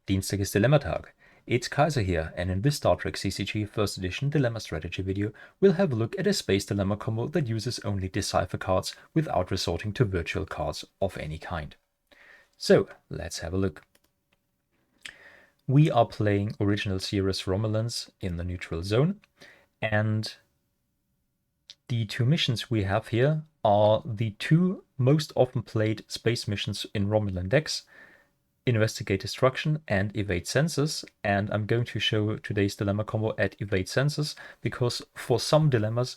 Dienstag ist Dilemmatag. It's Kaiser here, and in this Star Trek CCG First Edition Dilemma Strategy video, we'll have a look at a space dilemma combo that uses only Decipher cards without resorting to virtual cards of any kind. So, let's have a look. We are playing original series Romulans in the neutral zone, and the two missions we have here are the two most often played space missions in Romulan decks: Investigate Destruction and Evade Sensors, and I'm going to show today's dilemma combo at Evade Sensors because for some dilemmas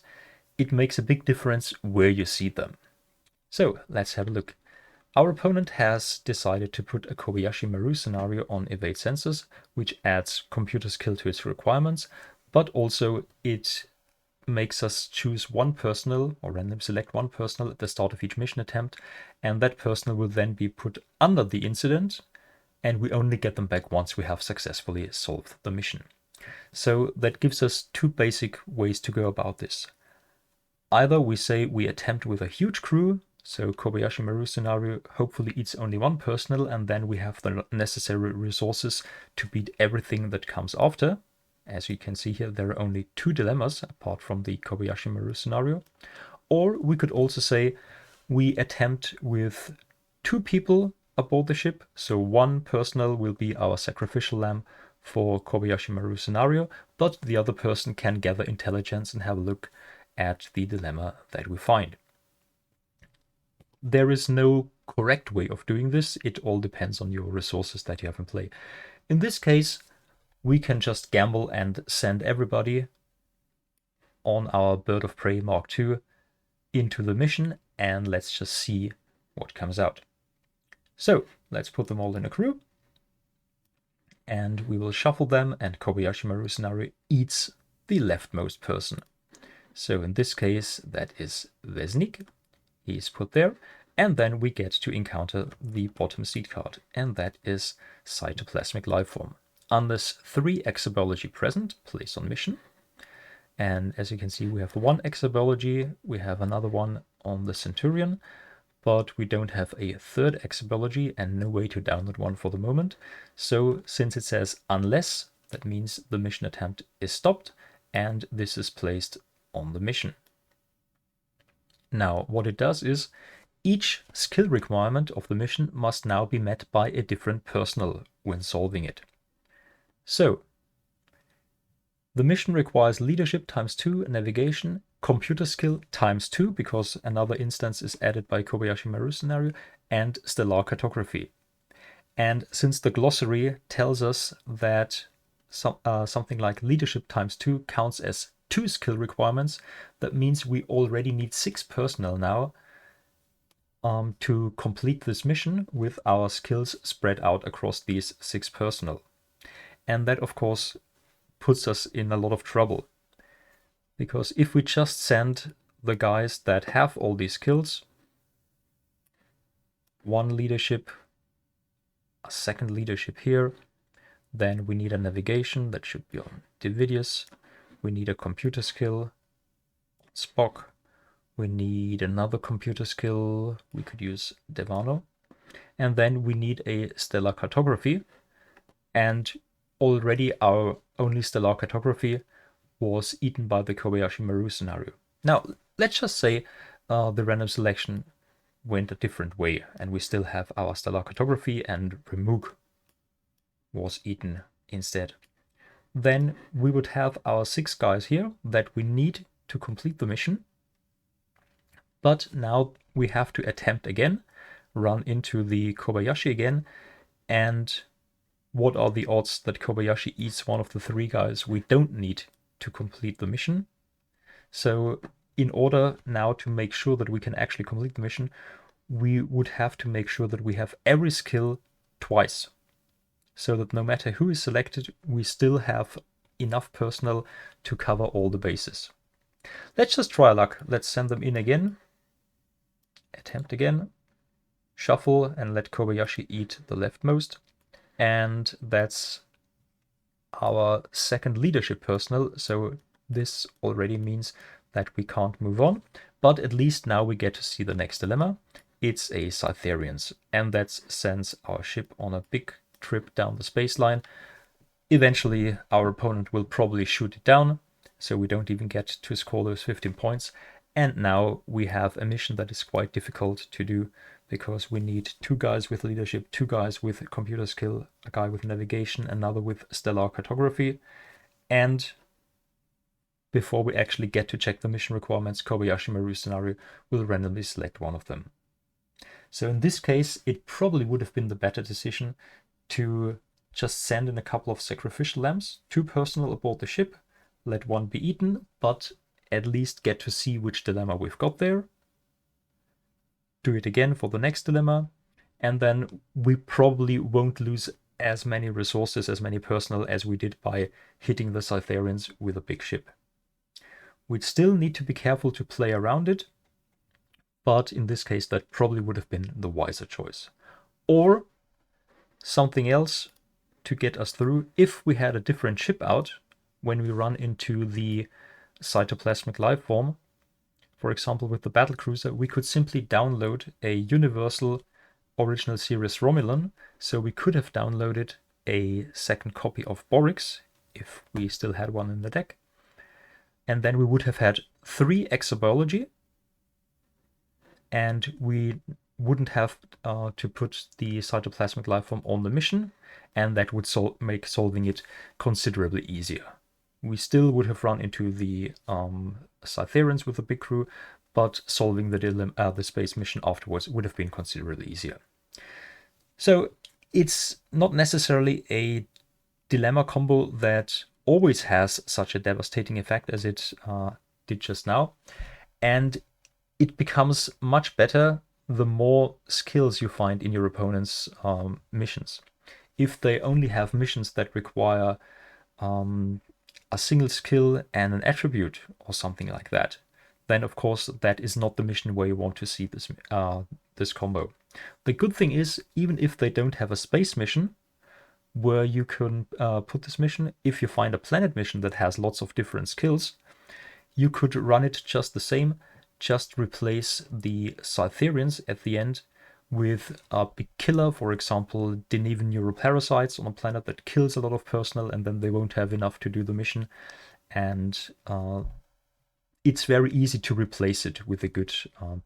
it makes a big difference where you see them. So let's have a look. Our opponent has decided to put a Kobayashi Maru scenario on Evade Sensors, which adds computer skill to its requirements, but also it makes us choose one personal or random select one personal at the start of each mission attempt, and that personal will then be put under the incident, and we only get them back once we have successfully solved the mission. So that gives us two basic ways to go about this. Either we say we attempt with a huge crew, so Kobayashi Maru scenario hopefully eats only one personal, and then we have the necessary resources to beat everything that comes after. As you can see here, there are only two dilemmas apart from the Kobayashi Maru scenario. Or we could also say we attempt with two people aboard the ship, so one personal will be our sacrificial lamb for Kobayashi Maru scenario, but the other person can gather intelligence and have a look at the dilemma that we find. There is no correct way of doing this, it all depends on your resources that you have in play. In this case, we can just gamble and send everybody on our Bird of Prey Mark II into the mission, and let's just see what comes out. So let's put them all in a crew, and we will shuffle them, and Kobayashi Maru scenario eats the leftmost person. So in this case, that is Vesnik. He's put there, and then we get to encounter the bottom seed card, and that is Cytoplasmic Lifeform. Unless 3 exobiology present, place on mission. And as you can see, we have one exobiology, we have another one on the Centurion, but we don't have a third exobiology and no way to download one for the moment. So since it says unless, that means the mission attempt is stopped, and this is placed on the mission. Now, what it does is each skill requirement of the mission must now be met by a different personal when solving it. So, the mission requires leadership ×2, navigation, computer skill ×2, because another instance is added by Kobayashi Maru scenario, and stellar cartography. And since the glossary tells us that something like leadership ×2 counts as 2 skill requirements, that means we already need 6 personnel now to complete this mission with our skills spread out across these 6 personnel. And that, of course, puts us in a lot of trouble. Because if we just send the guys that have all these skills, one leadership, a second leadership here, then we need a navigation that should be on Dividius, we need a computer skill on Spock, we need another computer skill, we could use Devano, and then we need a stellar cartography, and already our only stellar cartography was eaten by the Kobayashi Maru scenario. Now, let's just say the random selection went a different way, and we still have our stellar cartography and Remug was eaten instead. Then we would have our 6 guys here that we need to complete the mission. But now we have to attempt again, run into the Kobayashi again, and what are the odds that Kobayashi eats one of the 3 guys we don't need to complete the mission? So in order now to make sure that we can actually complete the mission, we would have to make sure that we have every skill twice, so that no matter who is selected, we still have enough personnel to cover all the bases. Let's just try luck. Let's send them in again. Attempt again. Shuffle and let Kobayashi eat the leftmost. And that's our second leadership personnel, so this already means that we can't move on, but at least now we get to see the next dilemma. It's a Cytherians, and that sends our ship on a big trip down the space line. Eventually, our opponent will probably shoot it down, so we don't even get to score those 15 points. And now we have a mission that is quite difficult to do, because we need 2 guys with leadership, 2 guys with computer skill, a guy with navigation, another with stellar cartography. And before we actually get to check the mission requirements, Kobayashi Maru scenario will randomly select one of them. So in this case, it probably would have been the better decision to just send in a couple of sacrificial lambs, 2 personnel aboard the ship, let 1 be eaten, but at least get to see which dilemma we've got there. Do it again for the next dilemma, and then we probably won't lose as many resources, as many personnel as we did by hitting the Cytherians with a big ship. We'd still need to be careful to play around it, but in this case that probably would have been the wiser choice. Or something else to get us through, if we had a different ship out when we run into the cytoplasmic life form, for example with the battlecruiser, we could simply download a universal original series Romulan, so we could have downloaded a second copy of Borix if we still had one in the deck, and then we would have had 3 exobiology, and we wouldn't have to put the cytoplasmic life form on the mission, and that would make solving it considerably easier. We still would have run into the Cytherians with a big crew, but solving the space mission afterwards would have been considerably easier. So it's not necessarily a dilemma combo that always has such a devastating effect as it did just now, and it becomes much better the more skills you find in your opponent's missions. If they only have missions that require a single skill and an attribute or something like that, then of course that is not the mission where you want to see this combo. The good thing is, even if they don't have a space mission where you can put this mission, if you find a planet mission that has lots of different skills, you could run it just the same, just replace the Cytherians at the end with a big killer, for example, Denevan neuroparasites on a planet that kills a lot of personnel, and then they won't have enough to do the mission. And it's very easy to replace it with a good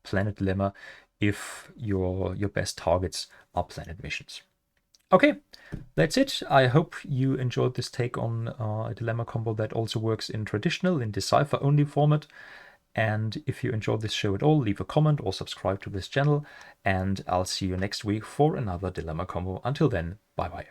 planet dilemma if your best targets are planet missions. Okay, that's it. I hope you enjoyed this take on a dilemma combo that also works in traditional, in Decipher only format. And if you enjoyed this show at all, leave a comment or subscribe to this channel, and I'll see you next week for another dilemma combo. Until then, bye bye.